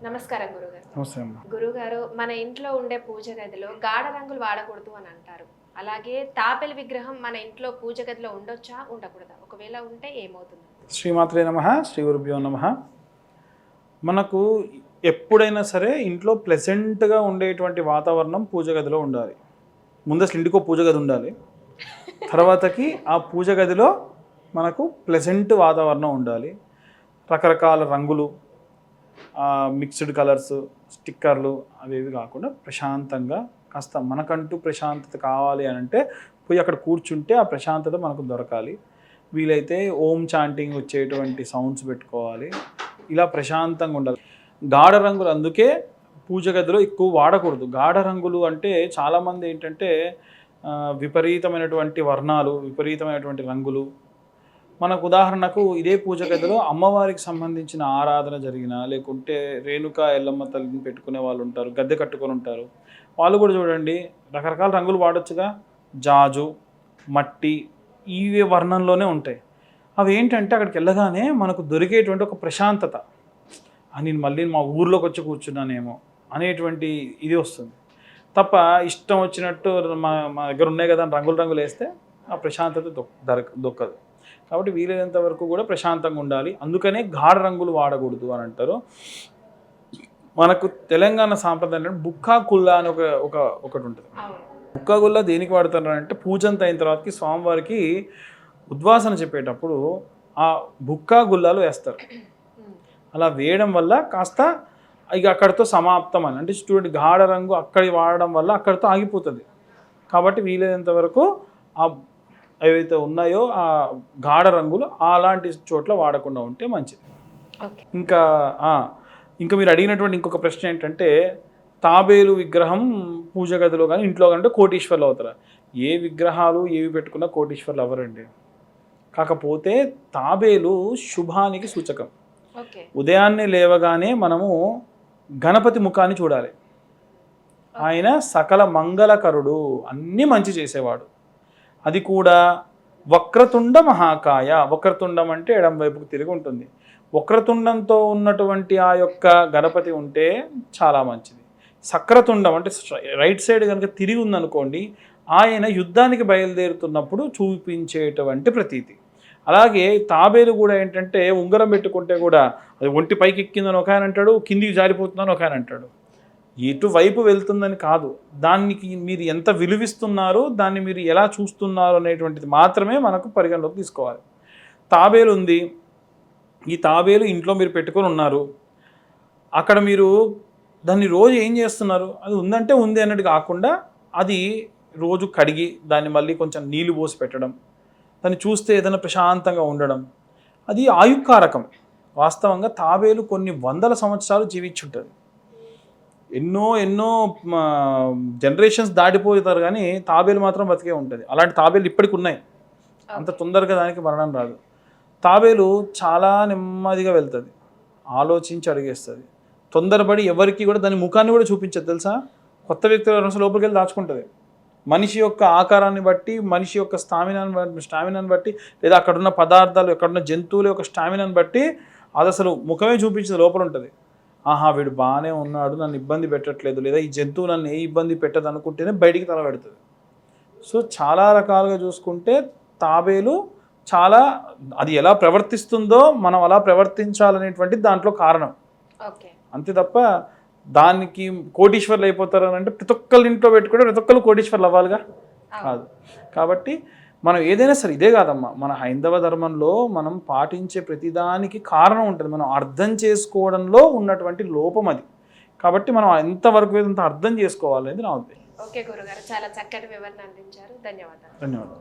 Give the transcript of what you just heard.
నమస్కారం గురుగారు. నమస్తే అమ్మ. గురుగారు, మన ఇంట్లో ఉండే పూజ గదిలో గాఢ రంగులు వాడకూడదు అని అంటారు. అలాగే తాబేలు విగ్రహం మన ఇంట్లో పూజ గదిలో ఉండొచ్చా, ఉండకూడదా? ఒకవేళ ఉంటే ఏమవుతుంది? శ్రీమాత్రే నమః, శ్రీ గురుభ్యో నమః. మనకు ఎప్పుడైనా సరే ఇంట్లో ప్లెజెంట్గా ఉండేటువంటి వాతావరణం పూజ గదిలో ఉండాలి. ముందు అసలు ఇంటికో పూజ గది ఉండాలి. తర్వాతకి ఆ పూజ గదిలో మనకు ప్లెజెంట్ వాతావరణం ఉండాలి. రకరకాల రంగులు, మిక్స్డ్ కలర్స్, స్టిక్కర్లు అవేవి కాకుండా ప్రశాంతంగా కాస్త మనకంటూ ప్రశాంతత కావాలి అని అంటే పోయి అక్కడ కూర్చుంటే ఆ ప్రశాంతత మనకు దొరకాలి. వీలైతే ఓం చాంటింగ్ వచ్చేటువంటి సౌండ్స్ పెట్టుకోవాలి. ఇలా ప్రశాంతంగా ఉండాలి. గాఢ రంగులు అందుకే పూజ గదిలో ఎక్కువ వాడకూడదు. గాఢ రంగులు అంటే చాలామంది ఏంటంటే విపరీతమైనటువంటి వర్ణాలు, విపరీతమైనటువంటి రంగులు. మనకు ఉదాహరణకు ఇదే పూజ గదిలో అమ్మవారికి సంబంధించిన ఆరాధన జరిగిన, లేకుంటే రేణుకా ఎల్లమ్మ తల్లిని పెట్టుకునే వాళ్ళు ఉంటారు, గద్దె కట్టుకొని ఉంటారు. వాళ్ళు కూడా చూడండి రకరకాల రంగులు వాడొచ్చుగా. జాజు, మట్టి ఇవే వర్ణంలోనే ఉంటాయి. అవి ఏంటంటే అక్కడికి వెళ్ళగానే మనకు దొరికేటువంటి ఒక ప్రశాంతత. నేను మళ్ళీ మా ఊర్లోకి వచ్చి కూర్చున్నానేమో అనేటువంటి ఇది వస్తుంది తప్ప ఇష్టం వచ్చినట్టు మా దగ్గర ఉన్నాయి కదా రంగులు రంగులు వేస్తే ఆ ప్రశాంతత దొక్కదు. కాబట్టి వీలైనంత వరకు కూడా ప్రశాంతంగా ఉండాలి. అందుకనే గాఢ రంగులు వాడకూడదు అని అంటారు. మనకు తెలంగాణ సాంప్రదాయం బుక్కా గుల్లా అని ఒకటి ఉంటుంది. బుక్కా గుల్లా దేనికి వాడతారు అంటే పూజంతా అయిన తర్వాతకి స్వామివారికి ఉద్వాసన చెప్పేటప్పుడు ఆ బుక్కా గుల్లాలు వేస్తారు. అలా వేయడం వల్ల కాస్త ఇక అక్కడితో సమాప్తం అని అంటే చూడండి, గాఢ రంగు అక్కడి వాడడం వల్ల అక్కడితో ఆగిపోతుంది. కాబట్టి వీలైనంత వరకు ఆ ఏవైతే ఉన్నాయో ఆ గాఢ రంగులు అలాంటి చోట్ల వాడకుండా ఉంటే మంచిది. ఇంకా మీరు అడిగినటువంటి ఇంకొక ప్రశ్న ఏంటంటే తాబేలు విగ్రహం పూజ గదిలో కానీ ఇంట్లో కానీ కోటీశ్వర్లు అవుతారా? ఏ విగ్రహాలు ఏవి పెట్టుకున్నా కోటీశ్వర్లు అవ్వరండి. కాకపోతే తాబేలు శుభానికి సూచకం. ఉదయాన్నే లేవగానే మనము గణపతి ముఖాన్ని చూడాలి. ఆయన సకల మంగళకరుడు, అన్నీ మంచి చేసేవాడు. అది కూడా వక్రతుండ మహాకాయ. వక్రతుండం అంటే ఎడం వైపుకు తిరిగి ఉంటుంది. వక్రతుండంతో ఉన్నటువంటి ఆ యొక్క గణపతి ఉంటే చాలా మంచిది. సక్రతుండం అంటే రైట్ సైడ్ కనుక తిరిగి ఉందనుకోండి, ఆయన యుద్ధానికి బయలుదేరుతున్నప్పుడు చూపించేటువంటి ప్రతీతి. అలాగే తాబేలు కూడా ఏంటంటే ఉంగరం పెట్టుకుంటే కూడా అది ఒంటి పైకి ఎక్కిందని ఒక ఆయన అంటాడు, కిందికి జారిపోతుందని ఒక ఆయన అంటాడు. ఎటువైపు వెళ్తుందని కాదు, దానికి మీరు ఎంత విలువిస్తున్నారు, దాన్ని మీరు ఎలా చూస్తున్నారు అనేటువంటిది మాత్రమే మనకు పరిగణలోకి తీసుకోవాలి. తాబేలు ఉంది, ఈ తాబేలు ఇంట్లో మీరు పెట్టుకొని ఉన్నారు. అక్కడ మీరు దాన్ని రోజు ఏం చేస్తున్నారు? అది ఉందంటే ఉంది అన్నట్టు కాకుండా అది రోజు కడిగి దాన్ని మళ్ళీ కొంచెం నీళ్లు పోసి పెట్టడం, దాన్ని చూస్తే ఏదైనా ప్రశాంతంగా ఉండడం, అది ఆయుకారకం. వాస్తవంగా తాబేలు కొన్ని వందల సంవత్సరాలు జీవించుంటుంది. ఎన్నో జనరేషన్స్ దాటిపోతారు కానీ తాబేలు మాత్రం బతికే ఉంటుంది. అలాంటి తాబేలు ఇప్పటికి ఉన్నాయి. అంత తొందరగా దానికి మరణం రాదు. తాబేలు చాలా నెమ్మదిగా వెళ్తుంది, ఆలోచించి అడిగేస్తుంది. తొందరపడి ఎవరికి కూడా దాని ముఖాన్ని కూడా చూపించదు తెలుసా. కొత్త వ్యక్తుల లోపలికి వెళ్ళి దాచుకుంటుంది. మనిషి యొక్క ఆకారాన్ని బట్టి, మనిషి యొక్క స్టామినాని బట్టి, లేదా అక్కడున్న పదార్థాలు, ఎక్కడున్న జంతువుల యొక్క స్టామినాని బట్టి అది అసలు ముఖమే చూపించేది, లోపల ఉంటుంది. వీడు బాగానే ఉన్నాడు, నన్ను ఇబ్బంది పెట్టట్లేదు, లేదా ఈ జంతువు నన్ను ఏ ఇబ్బంది పెట్టదు అనుకుంటేనే బయటికి తల పెడుతుంది. సో చాలా రకాలుగా చూసుకుంటే తాబేలు చాలా అది ఎలా ప్రవర్తిస్తుందో మనం అలా ప్రవర్తించాలనేటువంటి దాంట్లో కారణం. అంతే తప్ప దానికి కోటీశ్వర్లు అయిపోతారు అని అంటే ప్రతి ఒక్కళ్ళ ఇంట్లో పెట్టుకుంటే ప్రతి ఒక్కళ్ళు కోటీశ్వర్లు అవ్వాలిగా కాదు. కాబట్టి మనం ఏదైనా సరే ఇదే కాదమ్మా, మన హైందవ ధర్మంలో మనం పాటించే ప్రతిదానికి కారణం ఉంటుంది. మనం అర్థం చేసుకోవడంలో ఉన్నటువంటి లోపం అది. కాబట్టి మనం ఎంతవరకు అంత అర్థం చేసుకోవాలనేది నా ఉద్దేశం. ఓకే గురుగారు, చాలా చక్కటి వివరణ అందించారు. ధన్యవాదాలు. ధన్యవాదాలు.